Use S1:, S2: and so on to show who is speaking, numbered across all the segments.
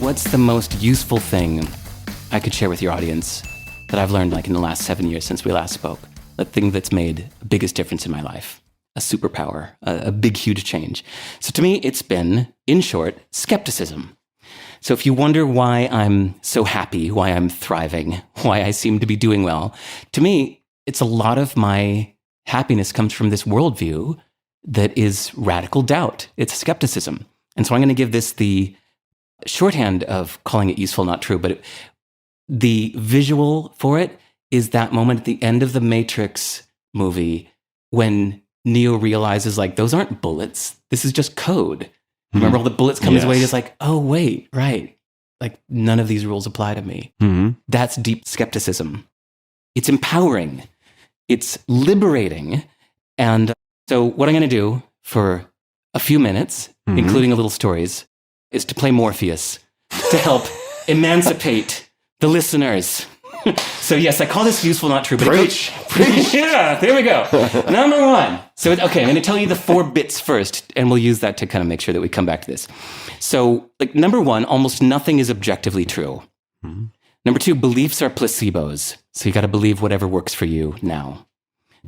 S1: what's the most useful thing I could share with your audience that I've learned like in the last 7 years since we last spoke? The thing that's made the biggest difference in my life, a superpower, a big, huge change. So to me, it's been, in short, skepticism. So if you wonder why I'm so happy, why I'm thriving, why I seem to be doing well, to me, it's a lot of my happiness comes from this worldview that is radical doubt. It's skepticism. And so I'm going to give this the shorthand of calling it useful, not true, but the visual for it is that moment at the end of the Matrix movie when Neo realizes, like, those aren't bullets. This is just code. Remember all the bullets come his way? It's like, oh, wait, right. Like, none of these rules apply to me. That's deep skepticism. It's empowering. It's liberating. And so what I'm going to do for a few minutes, including a little stories, is to play Morpheus to help emancipate the listeners. So yes, I call this useful, not true. But
S2: Preach.
S1: Yeah, there we go. Number one. So, okay, I'm going to tell you the 4 bits first, and we'll use that to kind of make sure that we come back to this. So, like, number one, almost nothing is objectively true. Number 2, beliefs are placebos. So you got to believe whatever works for you now.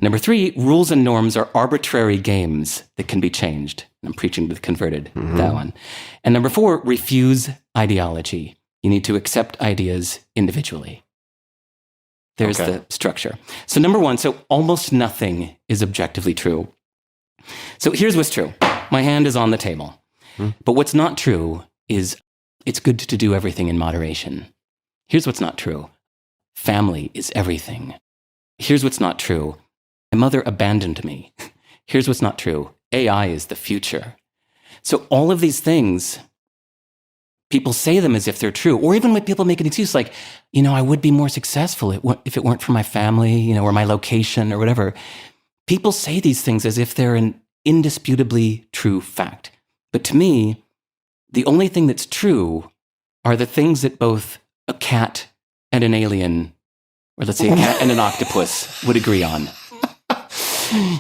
S1: Number 3, rules and norms are arbitrary games that can be changed. I'm preaching to the converted, that one. And number 4, refuse ideology. You need to accept ideas individually. There's the structure. So number 1, so almost nothing is objectively true. So here's what's true. My hand is on the table. But what's not true is it's good to do everything in moderation. Here's what's not true. Family is everything. Here's what's not true. My mother abandoned me. Here's what's not true. AI is the future. So all of these things, people say them as if they're true. Or even when people make an excuse like, you know, I would be more successful if it weren't for my family, you know, or my location or whatever. People say these things as if they're an indisputably true fact. But to me, the only thing that's true are the things that both a cat and an alien, or let's say a cat and an octopus, would agree on.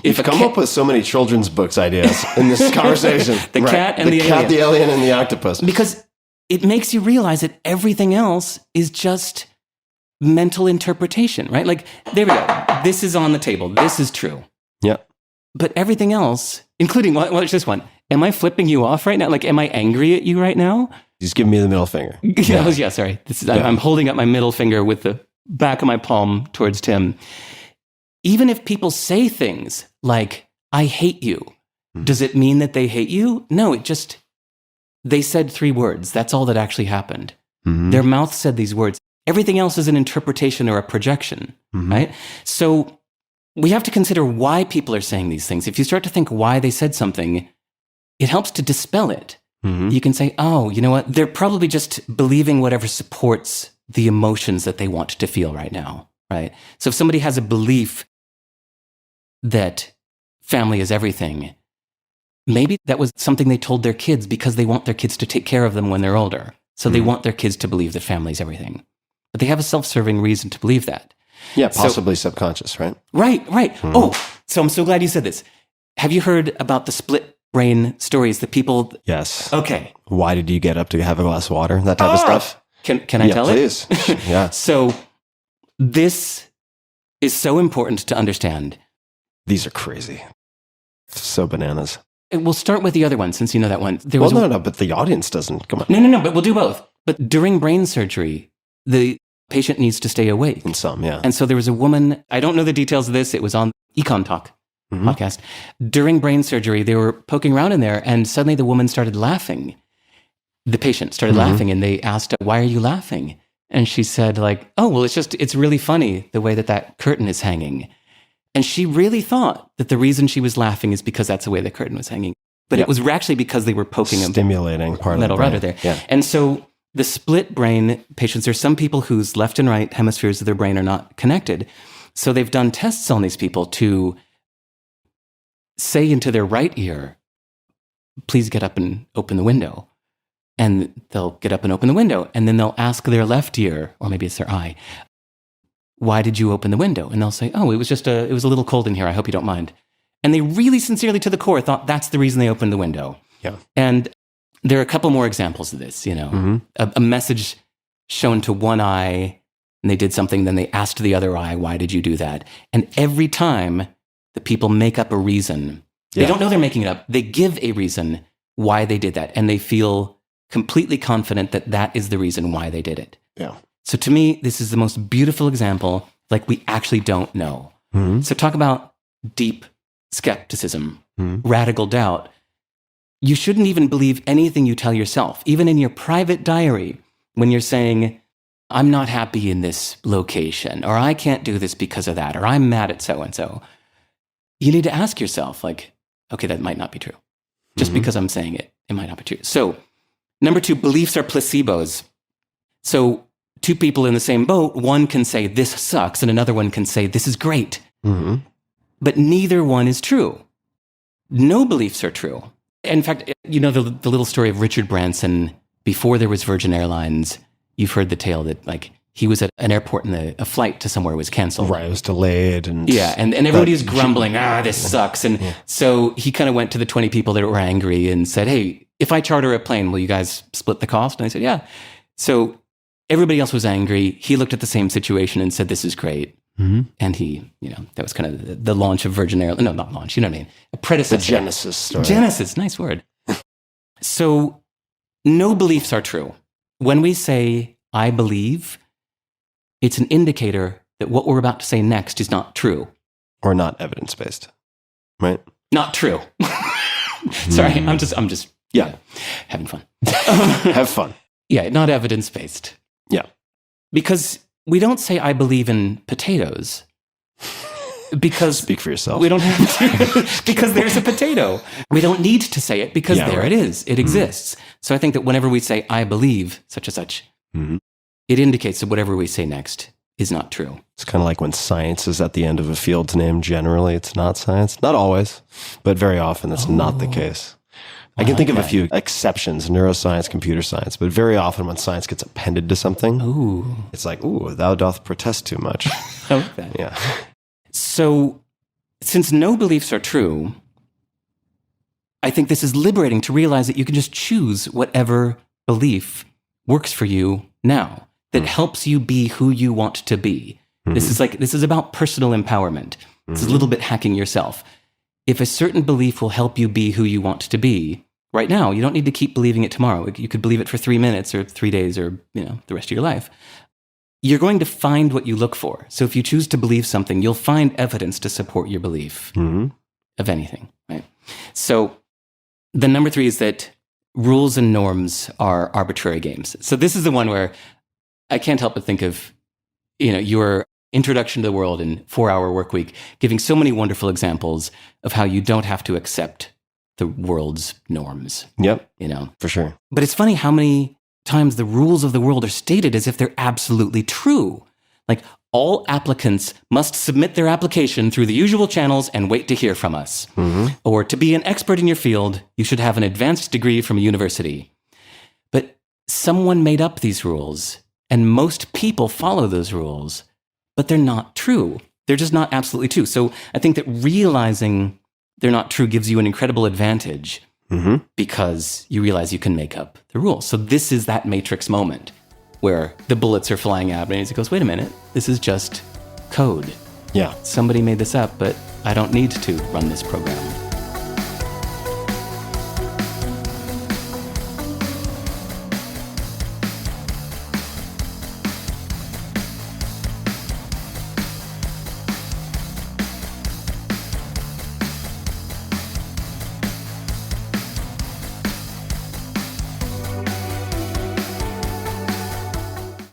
S2: You've come up with so many children's books ideas in this conversation.
S1: The cat and the alien.
S2: The cat, the alien, and the octopus.
S1: Because it makes you realize that everything else is just mental interpretation, right? Like, there we go. This is on the table. This is true.
S2: Yeah.
S1: But everything else, including, watch this one. Am I flipping you off right now? Like, am I angry at you right now?
S2: Just give me the middle finger.
S1: Yeah, sorry. I'm holding up my middle finger with the back of my palm towards Tim. Even if people say things like, I hate you, does it mean that they hate you? No, they said 3 words. That's all that actually happened. Their mouth said these words. Everything else is an interpretation or a projection, right? So we have to consider why people are saying these things. If you start to think why they said something, it helps to dispel it. You can say, oh, you know what? They're probably just believing whatever supports the emotions that they want to feel right now, right? So if somebody has a belief that family is everything, maybe that was something they told their kids because they want their kids to take care of them when they're older. So they want their kids to believe that family is everything. But they have a self-serving reason to believe that.
S2: Yeah, possibly subconscious, right?
S1: Right. Oh, so I'm so glad you said this. Have you heard about the split brain stories that people...
S2: Yes.
S1: Okay.
S2: Why did you get up to have a glass of water? That type of stuff?
S1: Can I tell
S2: please.
S1: it?
S2: Yeah.
S1: So this is so important to understand.
S2: These are crazy. So bananas.
S1: We'll start with the other one, since you know that one.
S2: No, but the audience doesn't. Come on.
S1: No, but we'll do both. But during brain surgery, the patient needs to stay awake.
S2: In some, yeah.
S1: And so there was a woman, I don't know the details of this, it was on Econ Talk podcast. During brain surgery, they were poking around in there, and suddenly the woman started laughing. The patient started laughing, and they asked, why are you laughing? And she said, like, oh, well, it's really funny the way that curtain is hanging. And she really thought that the reason she was laughing is because that's the way the curtain was hanging. But it was actually because they were poking
S2: stimulating part of the
S1: metal
S2: brain.
S1: router there.
S2: Yeah.
S1: And so the split brain patients, there's some people whose left and right hemispheres of their brain are not connected. So they've done tests on these people to say into their right ear, please get up and open the window. And they'll get up and open the window. And then they'll ask their left ear, or maybe it's their eye, why did you open the window? And they'll say, oh, it was a little cold in here. I hope you don't mind. And they really sincerely to the core thought that's the reason they opened the window.
S2: Yeah.
S1: And there are a couple more examples of this, a message shown to one eye and they did something, then they asked the other eye, why did you do that? And every time the people make up a reason, they don't know they're making it up. They give a reason why they did that. And they feel completely confident that that is the reason why they did it.
S2: Yeah.
S1: So to me, this is the most beautiful example, like we actually don't know. So talk about deep skepticism, radical doubt. You shouldn't even believe anything you tell yourself, even in your private diary, when you're saying, I'm not happy in this location, or I can't do this because of that, or I'm mad at so-and-so. You need to ask yourself, like, okay, that might not be true. Just because I'm saying it, it might not be true. So, number 2, beliefs are placebos. So, 2 people in the same boat, one can say, this sucks, and another one can say, this is great. But neither one is true. No beliefs are true. In fact, the little story of Richard Branson, before there was Virgin Airlines, you've heard the tale that, like, he was at an airport and a flight to somewhere was canceled.
S2: Right, it was delayed. And
S1: everybody was grumbling, this sucks. And so he kind of went to the 20 people that were angry and said, hey, if I charter a plane, will you guys split the cost? And I said, yeah. So everybody else was angry. He looked at the same situation and said, this is great. And he, that was kind of the launch of Virgin Airlines. No, not launch, you know what I mean? A predecessor.
S2: The Genesis story.
S1: Genesis, nice word. So no beliefs are true. When we say, I believe, it's an indicator that what we're about to say next is not true.
S2: Or not evidence-based, right?
S1: Not true. Sorry, I'm just having fun.
S2: Have fun.
S1: Yeah, not evidence-based.
S2: Yeah.
S1: Because we don't say, I believe in potatoes. Because
S2: speak for yourself.
S1: We don't have to, because there's a potato. We don't need to say it because it is. It exists. So I think that whenever we say, I believe such and such, it indicates that whatever we say next is not true.
S2: It's kind of like when science is at the end of a field's name. Generally, it's not science. Not always, but very often that's not the case. I can think of a few exceptions, neuroscience, computer science, but very often when science gets appended to something, it's like, thou doth protest too much.
S1: I like that.
S2: Yeah.
S1: So since no beliefs are true, I think this is liberating to realize that you can just choose whatever belief works for you now, that helps you be who you want to be. This is about personal empowerment. It's a little bit hacking yourself. If a certain belief will help you be who you want to be right now, you don't need to keep believing it tomorrow. You could believe it for 3 minutes or 3 days or, the rest of your life. You're going to find what you look for. So if you choose to believe something, you'll find evidence to support your belief of anything, right? So the number 3 is that rules and norms are arbitrary games. So this is the one where I can't help but think of, your introduction to the world in 4-Hour Workweek, giving so many wonderful examples of how you don't have to accept the world's norms.
S2: Yep. For sure.
S1: But it's funny how many times the rules of the world are stated as if they're absolutely true. Like, all applicants must submit their application through the usual channels and wait to hear from us. Or to be an expert in your field, you should have an advanced degree from a university. But someone made up these rules, and most people follow those rules, but they're not true. They're just not absolutely true. So I think that realizing they're not true gives you an incredible advantage because you realize you can make up the rules. So this is that Matrix moment where the bullets are flying out and he goes, wait a minute, this is just code.
S2: Yeah.
S1: Somebody made this up, but I don't need to run this program.